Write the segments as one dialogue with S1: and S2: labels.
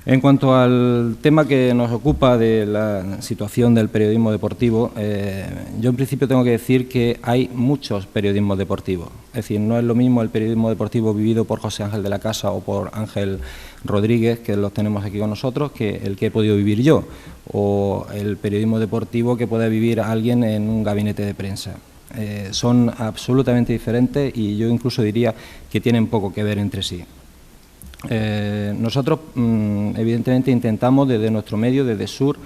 S1: En cuanto al tema que nos ocupa de la situación del periodismo deportivo, yo en principio tengo que decir que hay muchos periodismos deportivos. Es decir, no es lo mismo el periodismo deportivo vivido por José Ángel de la Casa o por Ángel Rodríguez, que los tenemos aquí con nosotros, que el que he podido vivir yo, o el periodismo deportivo que puede vivir alguien en un gabinete de prensa. Son absolutamente diferentes y yo incluso diría que tienen poco que ver entre sí. Nosotros, evidentemente, intentamos desde nuestro medio, desde SUR,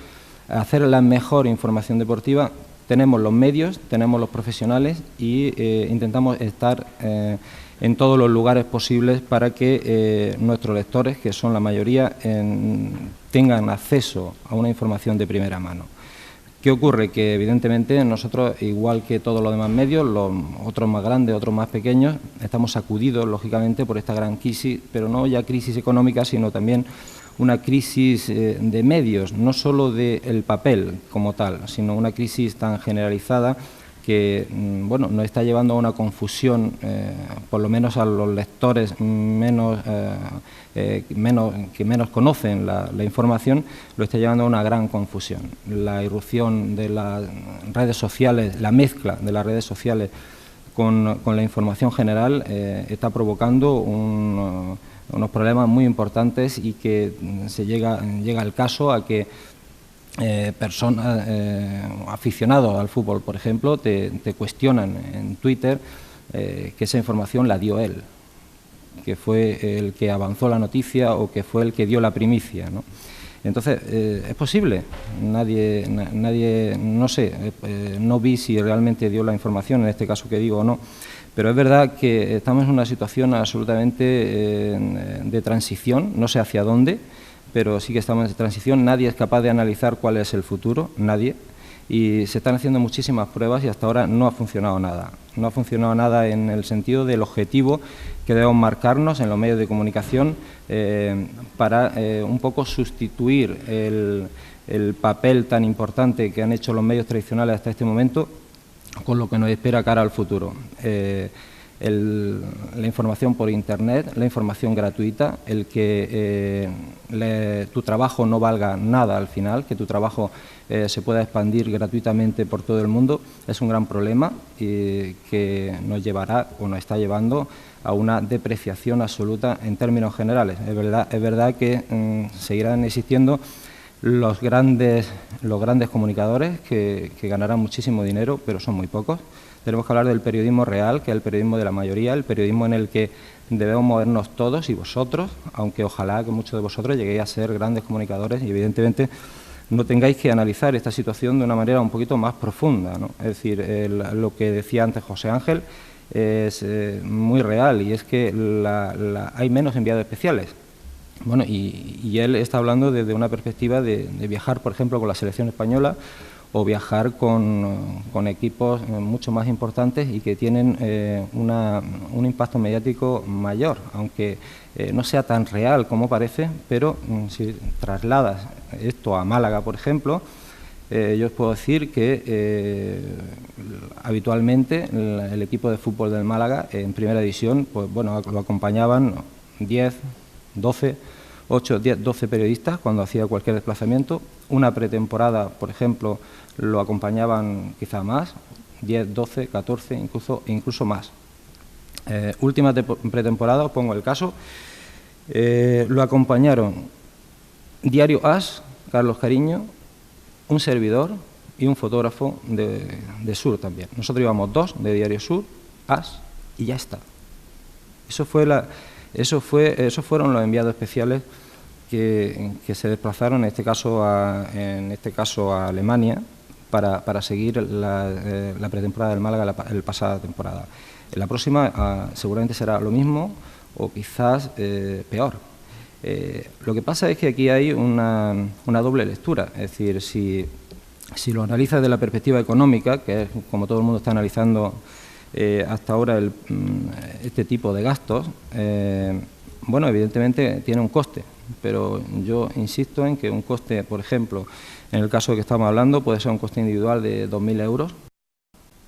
S1: hacer la mejor información deportiva. Tenemos los medios, tenemos los profesionales y intentamos estar en todos los lugares posibles para que nuestros lectores, que son la mayoría, tengan acceso a una información de primera mano. ¿Qué ocurre? Que evidentemente nosotros, igual que todos los demás medios, los otros más grandes, otros más pequeños, estamos sacudidos lógicamente por esta gran crisis, pero no ya crisis económica, sino también una crisis de medios, no solo del papel como tal, sino una crisis tan generalizada que bueno, nos está llevando a una confusión, por lo menos a los lectores que menos conocen la información, lo está llevando a una gran confusión. La irrupción de las redes sociales, la mezcla de las redes sociales con la información general está provocando unos problemas muy importantes y que se llega el caso a que personas aficionados al fútbol, por ejemplo, te cuestionan en Twitter que esa información la dio él, que fue el que avanzó la noticia o que fue el que dio la primicia, ¿no? Entonces, ¿es posible? Nadie, no sé, no vi si realmente dio la información, en este caso que digo o no, pero es verdad que estamos en una situación absolutamente de transición, no sé hacia dónde, pero sí que estamos en transición, nadie es capaz de analizar cuál es el futuro, nadie, y se están haciendo muchísimas pruebas y hasta ahora no ha funcionado nada. No ha funcionado nada en el sentido del objetivo que debemos marcarnos en los medios de comunicación para un poco sustituir el papel tan importante que han hecho los medios tradicionales hasta este momento con lo que nos espera cara al futuro. La información por Internet, la información gratuita, el que tu trabajo no valga nada al final, que tu trabajo se pueda expandir gratuitamente por todo el mundo, es un gran problema que nos llevará o nos está llevando a una depreciación absoluta en términos generales. Es verdad que seguirán existiendo los grandes comunicadores que ganarán muchísimo dinero, pero son muy pocos. Tenemos que hablar del periodismo real, que es el periodismo de la mayoría, el periodismo en el que debemos movernos todos y vosotros, aunque ojalá que muchos de vosotros lleguéis a ser grandes comunicadores y evidentemente no tengáis que analizar esta situación de una manera un poquito más profunda, ¿no? Es decir, lo que decía antes José Ángel es muy real y es que hay menos enviados especiales. Bueno, y él está hablando desde una perspectiva de viajar, por ejemplo, con la selección española o viajar con equipos mucho más importantes y que tienen un impacto mediático mayor, aunque no sea tan real como parece, pero si trasladas esto a Málaga, por ejemplo, yo os puedo decir que habitualmente el equipo de fútbol del Málaga en primera división, pues bueno, lo acompañaban 10, 12, 8, 10, 12 periodistas cuando hacía cualquier desplazamiento. Una pretemporada, por ejemplo, lo acompañaban quizá más, 10, 12, 14, incluso más. Última pretemporada, os pongo el caso, lo acompañaron Diario AS, Carlos Cariño, un servidor y un fotógrafo de SUR también. Nosotros íbamos 2 de Diario SUR, AS y ya está. Esos fueron los enviados especiales que se desplazaron, en este caso a Alemania, para seguir la pretemporada del Málaga, la pasada temporada. En la próxima seguramente será lo mismo o quizás peor. Lo que pasa es que aquí hay una doble lectura, es decir, si lo analizas desde la perspectiva económica, que es como todo el mundo está analizando hasta ahora este tipo de gastos, bueno, evidentemente tiene un coste, pero yo insisto en que un coste, por ejemplo, en el caso que estamos hablando, puede ser un coste individual de 2.000 euros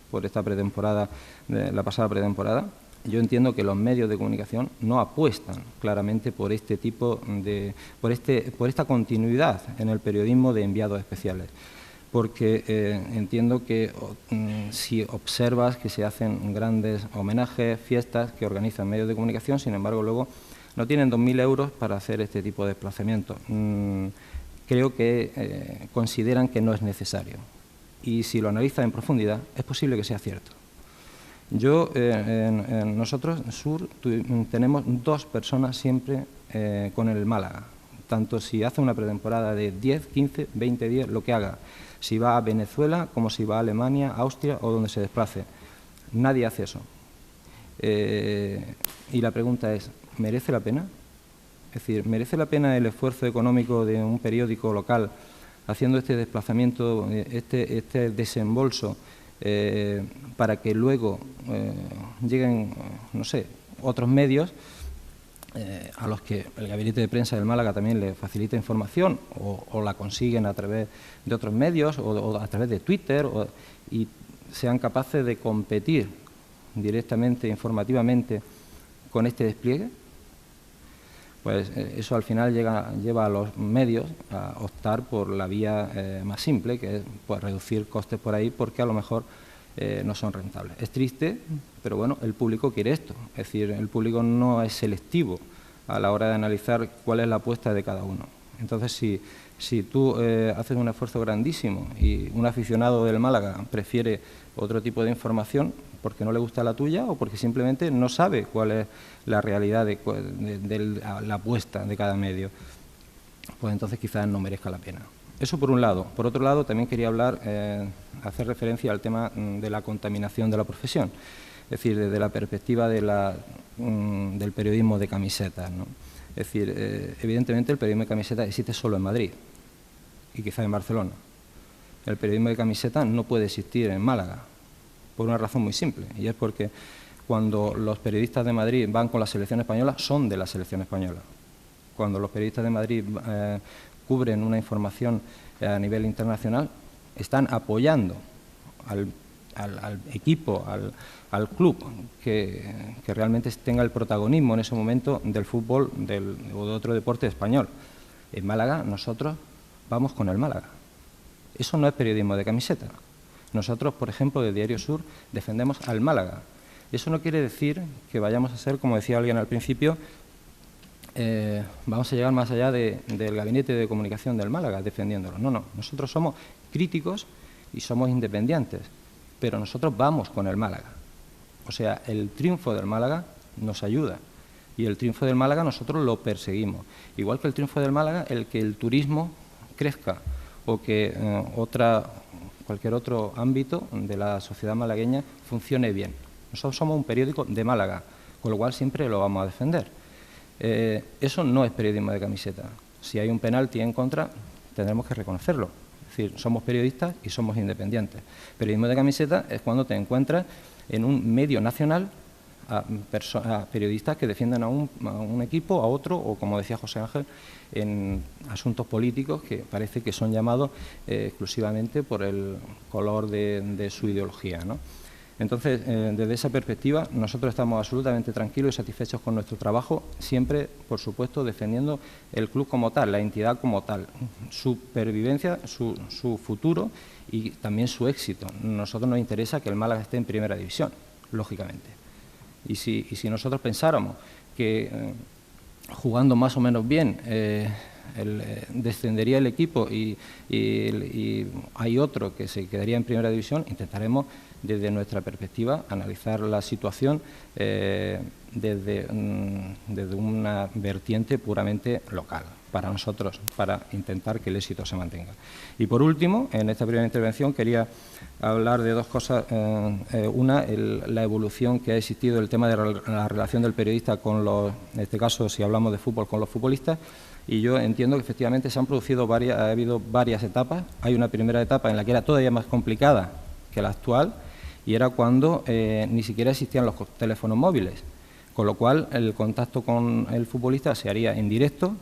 S1: por esta pretemporada, la pasada pretemporada, yo entiendo que los medios de comunicación no apuestan claramente por este tipo de, por esta continuidad en el periodismo de enviados especiales, porque entiendo que si observas que se hacen grandes homenajes, fiestas que organizan medios de comunicación, sin embargo luego no tienen 2.000 euros para hacer este tipo de desplazamientos. Creo que consideran que no es necesario, y si lo analizas en profundidad es posible que sea cierto. Nosotros, Sur, tenemos 2 personas siempre con el Málaga, tanto si hace una pretemporada de 10, 15, 20 días, lo que haga, si va a Venezuela como si va a Alemania, Austria o donde se desplace. Nadie hace eso. Y la pregunta es, ¿merece la pena? Es decir, ¿merece la pena el esfuerzo económico de un periódico local haciendo este desplazamiento, este desembolso, para que luego lleguen, no sé, otros medios a los que el Gabinete de Prensa del Málaga también le facilita información o la consiguen a través de otros medios o a través de Twitter y sean capaces de competir directamente, informativamente, con este despliegue? Pues eso al final lleva a los medios a optar por la vía más simple, que es pues, reducir costes por ahí, porque a lo mejor no son rentables. Es triste, pero bueno, el público quiere esto. Es decir, el público no es selectivo a la hora de analizar cuál es la apuesta de cada uno. Entonces, si tú haces un esfuerzo grandísimo y un aficionado del Málaga prefiere otro tipo de información, porque no le gusta la tuya o porque simplemente no sabe cuál es la realidad de la apuesta de cada medio, pues entonces quizás no merezca la pena. Eso por un lado. Por otro lado, también quería hablar, hacer referencia al tema de la contaminación de la profesión, es decir, desde la perspectiva del periodismo de camisetas, ¿no? Es decir, evidentemente el periodismo de camisetas existe solo en Madrid y quizás en Barcelona. El periodismo de camisetas no puede existir en Málaga, por una razón muy simple, y es porque cuando los periodistas de Madrid van con la selección española, son de la selección española. Cuando los periodistas de Madrid cubren una información a nivel internacional, están apoyando al equipo, al club que realmente tenga el protagonismo en ese momento del fútbol o de otro deporte español. En Málaga nosotros vamos con el Málaga. Eso no es periodismo de camiseta. Nosotros, por ejemplo, de Diario Sur, defendemos al Málaga. Eso no quiere decir que vayamos a ser, como decía alguien al principio, vamos a llegar más allá del Gabinete de Comunicación del Málaga defendiéndolo. No, no. Nosotros somos críticos y somos independientes, pero nosotros vamos con el Málaga. O sea, el triunfo del Málaga nos ayuda y el triunfo del Málaga nosotros lo perseguimos. Igual que el triunfo del Málaga, el que el turismo crezca o que cualquier otro ámbito de la sociedad malagueña funcione bien. Nosotros somos un periódico de Málaga, con lo cual siempre lo vamos a defender. Eso no es periodismo de camiseta. Si hay un penalti en contra, tendremos que reconocerlo. Es decir, somos periodistas y somos independientes. Periodismo de camiseta es cuando te encuentras en un medio nacional a periodistas que defienden a un equipo, a otro, o como decía José Ángel, en asuntos políticos que parece que son llamados exclusivamente por el color de su ideología, ¿no? Entonces, desde esa perspectiva, nosotros estamos absolutamente tranquilos y satisfechos con nuestro trabajo, siempre, por supuesto, defendiendo el club como tal, la entidad como tal, su pervivencia, su futuro y también su éxito. A nosotros nos interesa que el Málaga esté en primera división, lógicamente. Y si nosotros pensáramos que jugando más o menos bien descendería el equipo y hay otro que se quedaría en primera división, intentaremos desde nuestra perspectiva analizar la situación desde una vertiente puramente local para nosotros, para intentar que el éxito se mantenga. Y por último, en esta primera intervención quería hablar de dos cosas. Una, la evolución que ha existido, el tema de la relación del periodista con en este caso, si hablamos de fútbol, con los futbolistas. Y yo entiendo que efectivamente ha habido varias etapas. Hay una primera etapa en la que era todavía más complicada que la actual, y era cuando ni siquiera existían los teléfonos móviles, con lo cual el contacto con el futbolista se haría en directo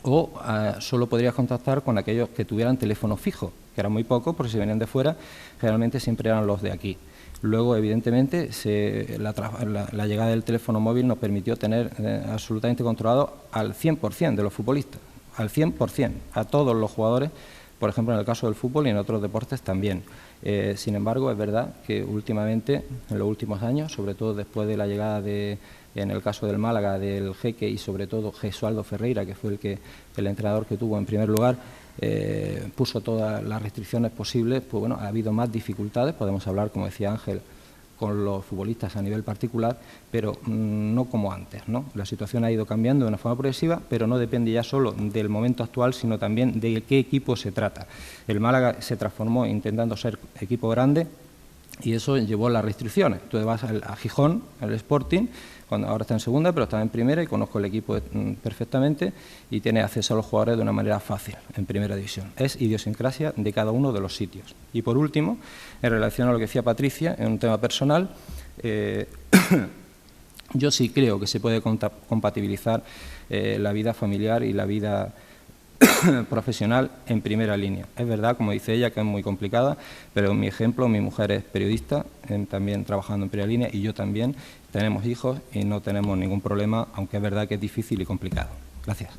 S1: o solo podrías contactar con aquellos que tuvieran teléfono fijo, que eran muy pocos, porque si venían de fuera, generalmente siempre eran los de aquí. Luego, evidentemente, la llegada del teléfono móvil nos permitió tener absolutamente controlado al 100% de los futbolistas, al 100%, a todos los jugadores, por ejemplo, en el caso del fútbol y en otros deportes también. Sin embargo, es verdad que últimamente, en los últimos años, sobre todo después de la llegada en el caso del Málaga, del Jeque y sobre todo Gesualdo Ferreira, que fue el entrenador que tuvo en primer lugar, puso todas las restricciones posibles, pues bueno, ha habido más dificultades, podemos hablar, como decía Ángel, con los futbolistas a nivel particular, pero no como antes, ¿no? La situación ha ido cambiando de una forma progresiva, pero no depende ya solo del momento actual, sino también de qué equipo se trata. El Málaga se transformó intentando ser equipo grande y eso llevó a las restricciones. Tú vas a Gijón, al Sporting, ahora está en segunda, pero está en primera y conozco el equipo perfectamente y tiene acceso a los jugadores de una manera fácil en primera división. Es idiosincrasia de cada uno de los sitios. Y por último, en relación a lo que decía Patricia, en un tema personal, yo sí creo que se puede compatibilizar la vida familiar y la vida profesional en primera línea. Es verdad, como dice ella, que es muy complicada, pero mi ejemplo, mi mujer es periodista, también trabajando en primera línea, y yo también. Tenemos hijos y no tenemos ningún problema, aunque es verdad que es difícil y complicado. Gracias.